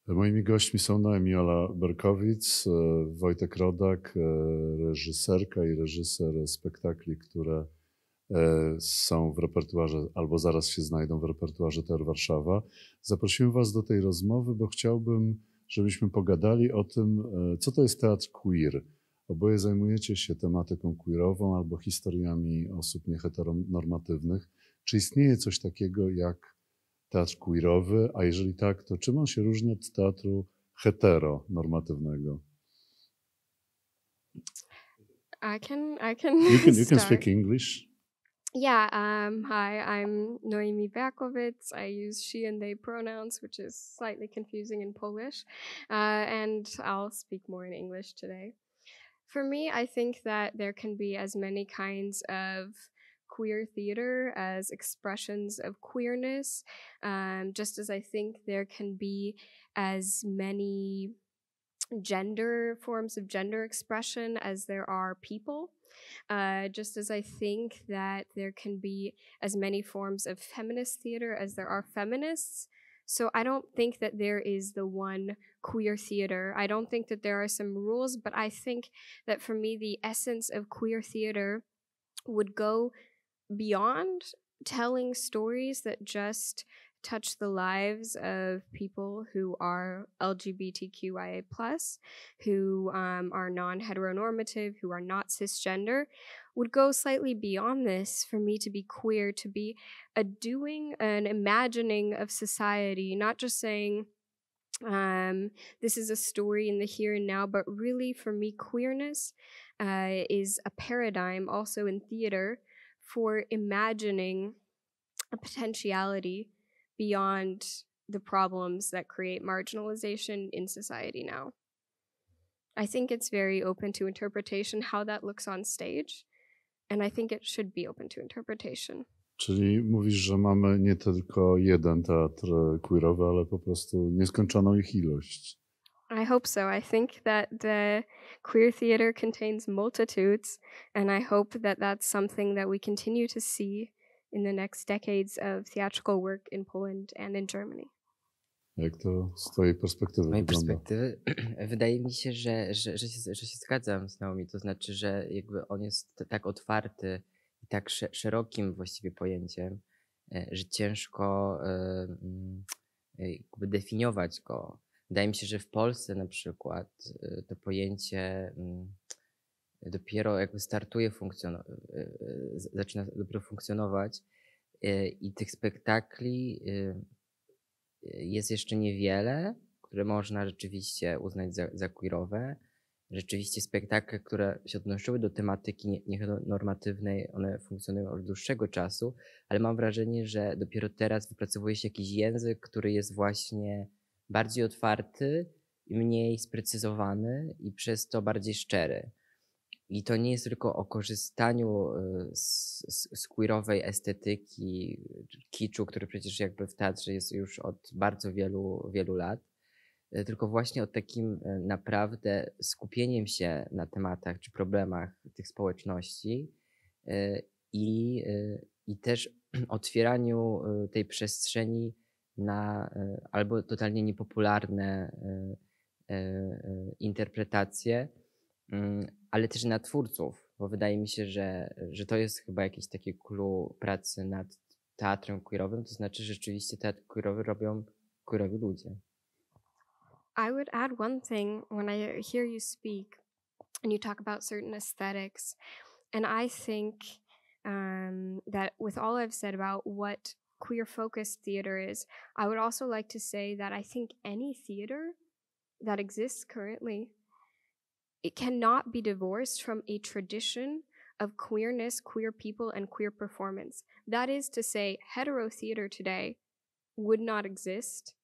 Moimi gośćmi są Noemi Ola Berkowicz, Wojtek Rodak, reżyserka i reżyser spektakli, które są w repertuarze albo zaraz się znajdą w repertuarze Teatr Warszawa. Zaprosiłem Was do tej rozmowy, bo chciałbym, żebyśmy pogadali o tym, co to jest teatr queer. Oboje zajmujecie się tematyką queerową albo historiami osób nieheteronormatywnych. Czy istnieje coś takiego jak teatr queerowy, a jeżeli tak, to czym on się różni od teatru heteronormatywnego? I can You can start. speak English. Yeah, hi, I'm Noemi Berkowicz. I use she and they pronouns, which is slightly confusing in Polish, and I'll speak more in English today. For me, I think that there can be as many kinds of queer theater as expressions of queerness, just as I think there can be as many forms of gender expression as there are people. Just as I think that there can be as many forms of feminist theater as there are feminists. So I don't think that there is the one queer theater. I don't think that there are some rules, but I think that for me, the essence of queer theater would go beyond telling stories that just touch the lives of people who are LGBTQIA+, who are non-heteronormative, who are not cisgender, would go slightly beyond this for me to be queer, to be a doing, an imagining of society, not just saying, this is a story in the here and now, but really for me, queerness is a paradigm also in theater for imagining a potentiality beyond the problems that create marginalization in society now. I think it's very open to interpretation how that looks on stage, and I think it should be open to interpretation. Czyli mówisz, że mamy nie tylko jeden teatr queerowy, ale po prostu nieskończoną ich ilość. I hope so. I think that the queer theater contains multitudes, and I hope that that's something that we continue to see in the next decades of theatrical work in Poland and in Germany. Jak to z twojej perspektywy Z mojej wygląda? perspektywy wydaje mi się, że się zgadzam z Naomi. To znaczy, że jakby on jest tak otwarty i tak szerokim właściwie pojęciem, że ciężko jakby definiować go. Wydaje mi się, że w Polsce na przykład to pojęcie dopiero jakby zaczyna dopiero funkcjonować i tych spektakli jest jeszcze niewiele, które można rzeczywiście uznać za queerowe. Rzeczywiście spektakle, które się odnosiły do tematyki nienormatywnej, one funkcjonują od dłuższego czasu, ale mam wrażenie, że dopiero teraz wypracowuje się jakiś język, który jest właśnie bardziej otwarty i mniej sprecyzowany i przez to bardziej szczery. I to nie jest tylko o korzystaniu z queerowej estetyki, kiczu, który przecież jakby w teatrze jest już od bardzo wielu, wielu lat, tylko właśnie o takim naprawdę skupieniem się na tematach czy problemach tych społeczności i też otwieraniu tej przestrzeni na albo totalnie niepopularne interpretacje, ale też na twórców, bo wydaje mi się, że to jest chyba jakieś takie clue pracy nad teatrem queerowym, to znaczy rzeczywiście teatr queerowy robią queerowi ludzie. I would add one thing when I hear you speak and you talk about certain aesthetics, and I think that with all I've said about what queer-focused theater is, I would also like to say that I think any theater that exists currently, it cannot be divorced from a tradition of queerness, queer people, and queer performance. That is to say, hetero theater today would not exist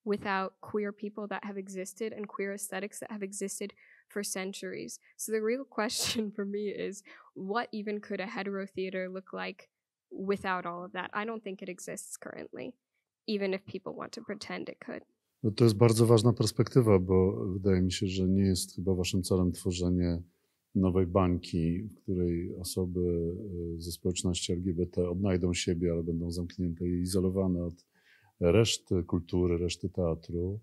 without queer people that have existed and queer aesthetics that have existed for centuries. So the real question for me is, what even could a hetero theater look like without all of that? I don't think it exists currently, even if people want to pretend it could. No to jest bardzo ważna perspektywa, bo wydaje mi się, że nie jest chyba waszym celem tworzenie nowej bańki, w której osoby ze społeczności LGBT odnajdą siebie, ale będą zamknięte i izolowane od reszty kultury, reszty teatru.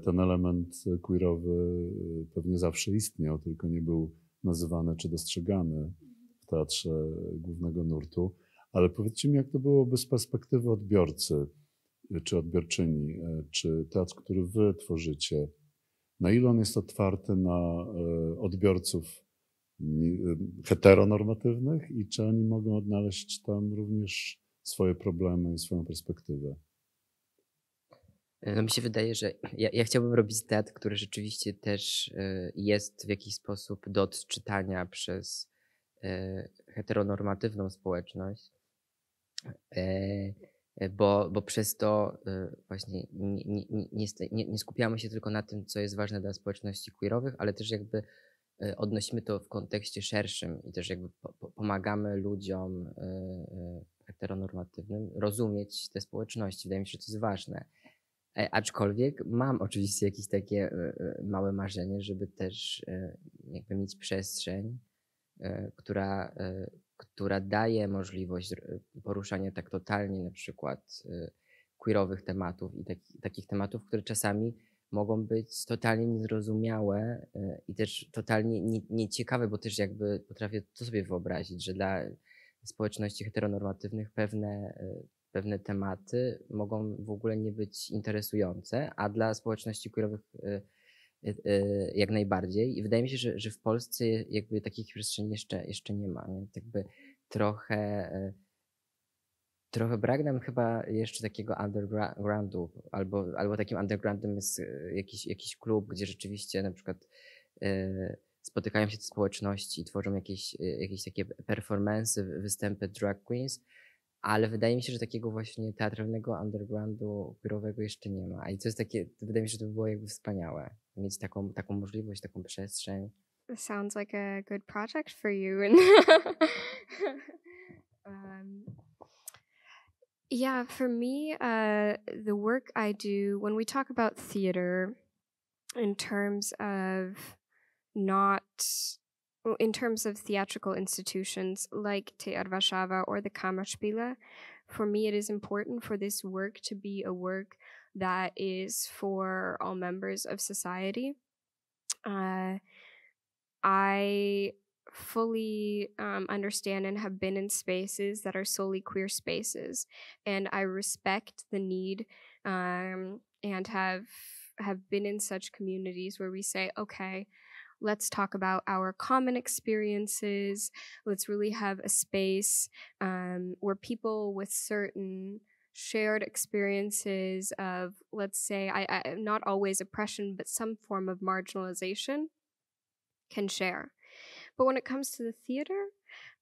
Ten element queerowy pewnie zawsze istniał, tylko nie był nazywany czy dostrzegany w teatrze głównego nurtu. Ale powiedzcie mi, jak to byłoby z perspektywy odbiorcy czy odbiorczyni, czy teatr, który wy tworzycie, na ile on jest otwarty na odbiorców heteronormatywnych i czy oni mogą odnaleźć tam również swoje problemy i swoją perspektywę? No mi się wydaje, że ja chciałbym robić teatr, który rzeczywiście też jest w jakiś sposób do odczytania przez heteronormatywną społeczność, bo przez to właśnie nie skupiamy się tylko na tym, co jest ważne dla społeczności queerowych, ale też jakby odnosimy to w kontekście szerszym i też jakby pomagamy ludziom heteronormatywnym rozumieć te społeczności. Wydaje mi się, że to jest ważne. Aczkolwiek mam oczywiście jakieś takie małe marzenie, żeby też jakby mieć przestrzeń, która daje możliwość poruszania tak totalnie na przykład queerowych tematów i takich tematów, które czasami mogą być totalnie niezrozumiałe i też totalnie nieciekawe, bo też jakby potrafię to sobie wyobrazić, że dla społeczności heteronormatywnych pewne tematy mogą w ogóle nie być interesujące, a dla społeczności queerowych jak najbardziej. I wydaje mi się, że w Polsce jakby takich przestrzeni jeszcze nie ma. Nie? Jakby trochę brak nam chyba jeszcze takiego undergroundu, albo takim undergroundem jest jakiś klub, gdzie rzeczywiście na przykład spotykają się te społeczności i tworzą jakieś takie performance, występy drag queens, ale wydaje mi się, że takiego właśnie teatralnego undergroundu queerowego jeszcze nie ma. I to jest takie, wydaje mi się, że to by było jakby wspaniałe, mieć taką możliwość, taką przestrzeń. It sounds like a good project for you. Yeah, for me, the work I do, when we talk about theater in terms of theatrical institutions like Teatr Warszawa or the Kammerspiele, for me it is important for this work to be a work that is for all members of society. I fully understand and have been in spaces that are solely queer spaces, and I respect the need and have been in such communities where we say, okay, let's talk about our common experiences. Let's really have a space where people with certain shared experiences of, let's say, I not always oppression, but some form of marginalization can share. But when it comes to the theater,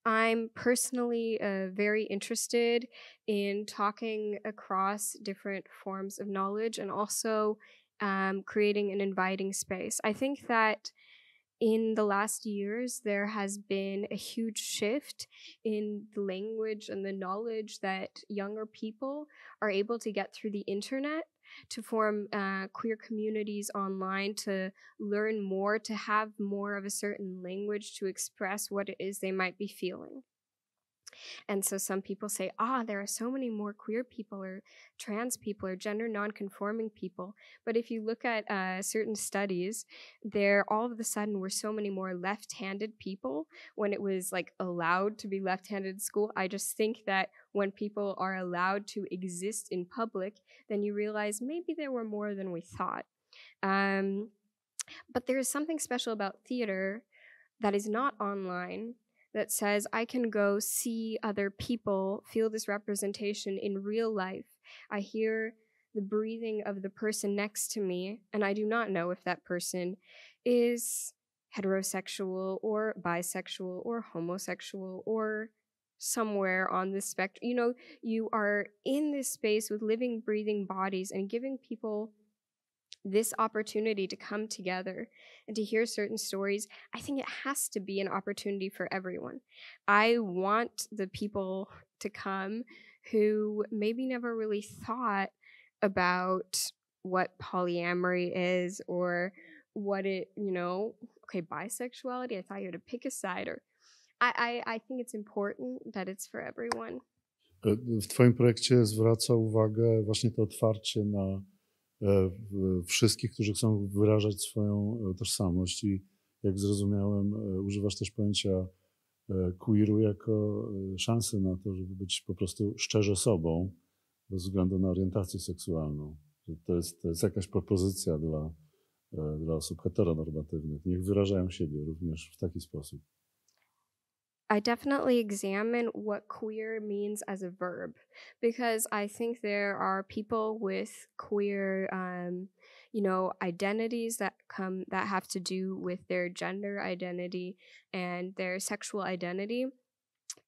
I'm personally very interested in talking across different forms of knowledge and also creating an inviting space. I think that in the last years, there has been a huge shift in the language and the knowledge that younger people are able to get through the internet to form queer communities online, to learn more, to have more of a certain language to express what it is they might be feeling. And so some people say, there are so many more queer people or trans people or gender non-conforming people. But if you look at certain studies, there all of a sudden were so many more left-handed people when it was like allowed to be left-handed in school. I just think that when people are allowed to exist in public, then you realize maybe there were more than we thought. But there is something special about theater that is not online, that says I can go see other people, feel this representation in real life. I hear the breathing of the person next to me, and I do not know if that person is heterosexual or bisexual or homosexual or somewhere on the spectrum. You know, you are in this space with living, breathing bodies and giving people this opportunity to come together and to hear certain stories. I think it has to be an opportunity for everyone. I want the people to come who maybe never really thought about what polyamory is or what it, bisexuality. I thought you had to pick a side, or I think it's important that it's for everyone. W twoim projekcie zwraca uwagę właśnie to otwarcie na wszystkich, którzy chcą wyrażać swoją tożsamość. I jak zrozumiałem, używasz też pojęcia queeru jako szansy na to, żeby być po prostu szczerze sobą, bez względu na orientację seksualną. To jest jakaś propozycja dla osób heteronormatywnych. Niech wyrażają siebie również w taki sposób. I definitely examine what queer means as a verb, because I think there are people with queer, identities that have to do with their gender identity and their sexual identity,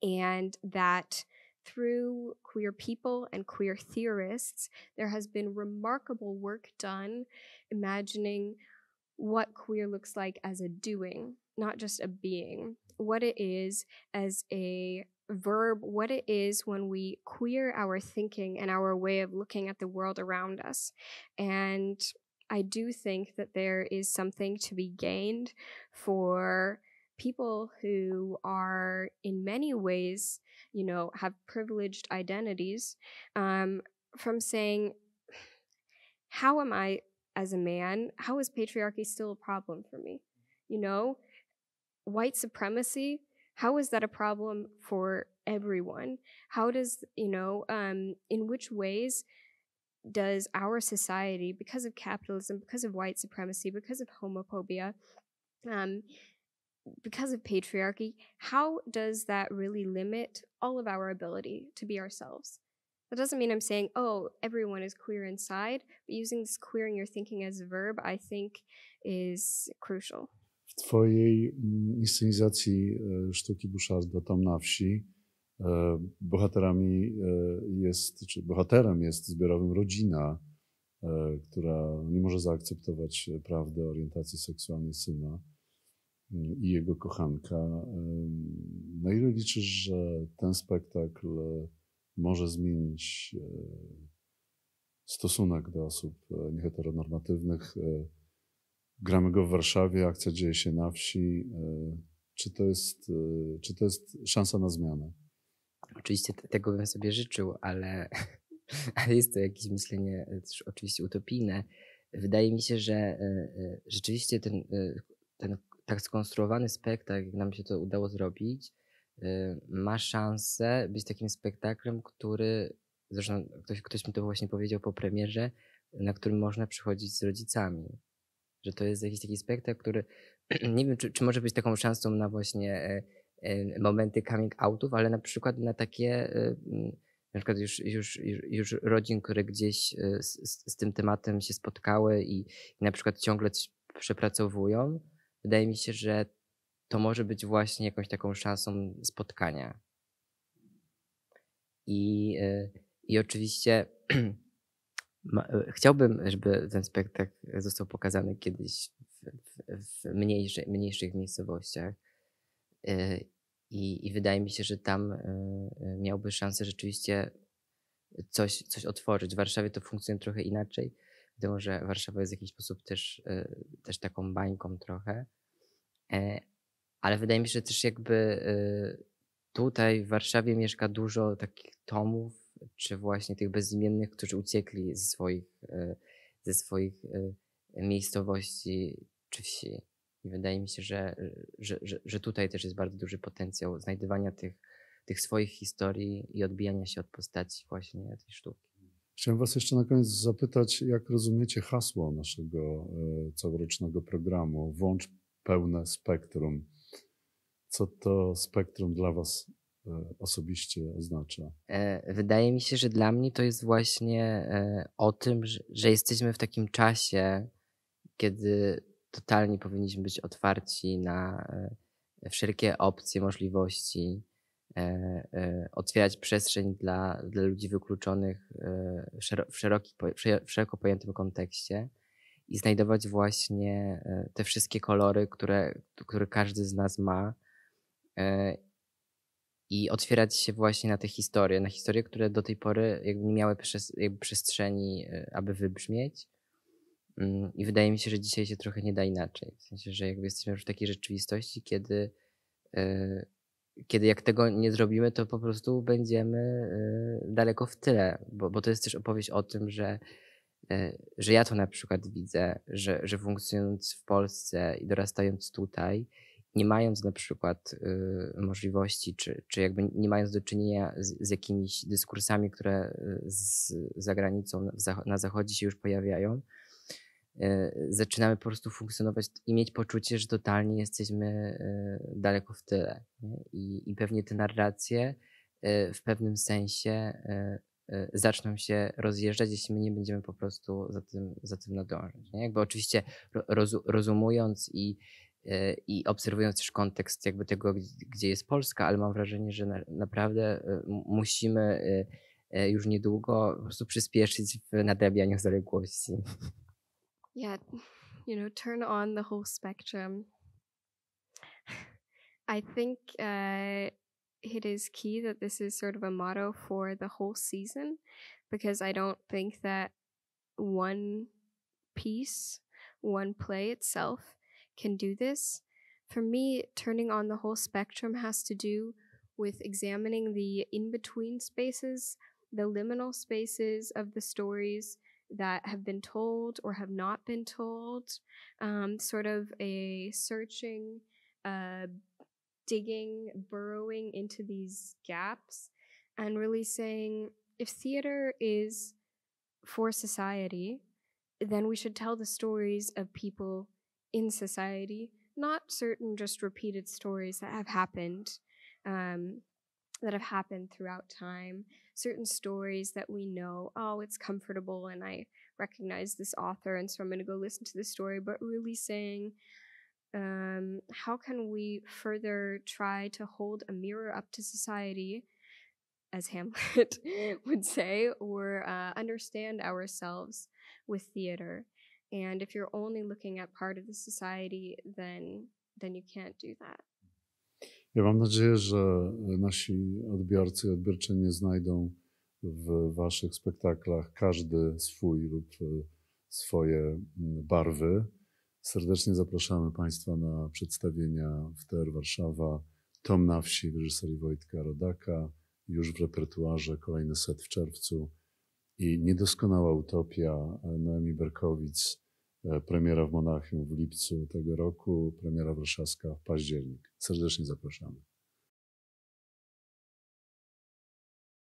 and that through queer people and queer theorists, there has been remarkable work done imagining what queer looks like as a doing, not just a being, what it is as a verb, what it is when we queer our thinking and our way of looking at the world around us. And I do think that there is something to be gained for people who are in many ways, have privileged identities, from saying, how am I as a man? How is patriarchy still a problem for me? White supremacy, how is that a problem for everyone? How does, in which ways does our society, because of capitalism, because of white supremacy, because of homophobia, because of patriarchy, how does that really limit all of our ability to be ourselves? That doesn't mean I'm saying, oh, everyone is queer inside, but using this queering your thinking as a verb, I think, is crucial. W twojej inscenizacji sztuki Boucharda Tom na wsi bohaterem jest zbiorowym rodzina, która nie może zaakceptować prawdy o orientacji seksualnej syna i jego kochanka. Na ile liczysz, że ten spektakl może zmienić stosunek do osób nieheteronormatywnych? Gramy go w Warszawie, akcja dzieje się na wsi. Czy to jest szansa na zmianę? Oczywiście tego bym sobie życzył, ale jest to jakieś myślenie też oczywiście utopijne. Wydaje mi się, że rzeczywiście ten tak skonstruowany spektakl, jak nam się to udało zrobić, ma szansę być takim spektaklem, który, zresztą ktoś mi to właśnie powiedział po premierze, na którym można przychodzić z rodzicami. Że to jest jakiś taki spektakl, który nie wiem, czy może być taką szansą na właśnie momenty coming outów, ale na przykład na takie na przykład już rodzin, które gdzieś z tym tematem się spotkały i na przykład ciągle coś przepracowują. Wydaje mi się, że to może być właśnie jakąś taką szansą spotkania. I oczywiście chciałbym, żeby ten spektakl został pokazany kiedyś w mniejszych miejscowościach. I wydaje mi się, że tam miałby szansę rzeczywiście coś otworzyć. W Warszawie to funkcjonuje trochę inaczej. Wiadomo, że Warszawa jest w jakiś sposób też taką bańką trochę. Ale wydaje mi się, że też jakby tutaj w Warszawie mieszka dużo takich tomów, czy właśnie tych bezimiennych, którzy uciekli ze swoich miejscowości czy wsi. I wydaje mi się, że tutaj też jest bardzo duży potencjał znajdywania tych swoich historii i odbijania się od postaci właśnie tej sztuki. Chciałem was jeszcze na koniec zapytać, jak rozumiecie hasło naszego całorocznego programu Włącz pełne spektrum. Co to spektrum dla was osobiście oznacza? Wydaje mi się, że dla mnie to jest właśnie o tym, że jesteśmy w takim czasie, kiedy totalnie powinniśmy być otwarci na wszelkie opcje, możliwości, otwierać przestrzeń dla ludzi wykluczonych w szeroko pojętym kontekście i znajdować właśnie te wszystkie kolory, które każdy z nas ma, i otwierać się właśnie na te historie, które do tej pory jakby nie miały przestrzeni, aby wybrzmieć. I wydaje mi się, że dzisiaj się trochę nie da inaczej. W sensie, że jakby jesteśmy już w takiej rzeczywistości, kiedy jak tego nie zrobimy, to po prostu będziemy daleko w tyle, bo to jest też opowieść o tym, że że ja to na przykład widzę, że funkcjonując w Polsce i dorastając tutaj, nie mając na przykład możliwości, czy jakby nie mając do czynienia z jakimiś dyskursami, które za granicą, na zachodzie się już pojawiają, zaczynamy po prostu funkcjonować i mieć poczucie, że totalnie jesteśmy daleko w tyle. Nie? I pewnie te narracje w pewnym sensie zaczną się rozjeżdżać, jeśli my nie będziemy po prostu za tym nadążać. Nie? Jakby oczywiście rozumując i obserwując też kontekst jakby tego, gdzie jest Polska, ale mam wrażenie, że naprawdę musimy już niedługo po prostu przyspieszyć w nadrabianiu zaległości. Yeah, turn on the whole spectrum. I think it is key that this is sort of a motto for the whole season, because I don't think that one piece, one play itself can do this. For me, turning on the whole spectrum has to do with examining the in-between spaces, the liminal spaces of the stories that have been told or have not been told, sort of a searching, digging, burrowing into these gaps, and really saying, if theater is for society, then we should tell the stories of people in society, not certain just repeated stories that have happened throughout time, certain stories that we know, oh, it's comfortable and I recognize this author and so I'm going to go listen to this story, but really saying, how can we further try to hold a mirror up to society, as Hamlet would say, or understand ourselves with theater. And if you're only looking at part of the society, then you can't do that. Ja mam nadzieję, że nasi odbiorcy i odbiorczynie znajdą w waszych spektaklach każdy swój lub swoje barwy. Serdecznie zapraszamy Państwa na przedstawienia w TR Warszawa Tom na wsi w reżyserii Wojtka Rodaka, już w repertuarze kolejny set w czerwcu i Niedoskonała utopia Noemi Berkowic, premiera w Monachium w lipcu tego roku, premiera warszawska w październik. Serdecznie zapraszamy.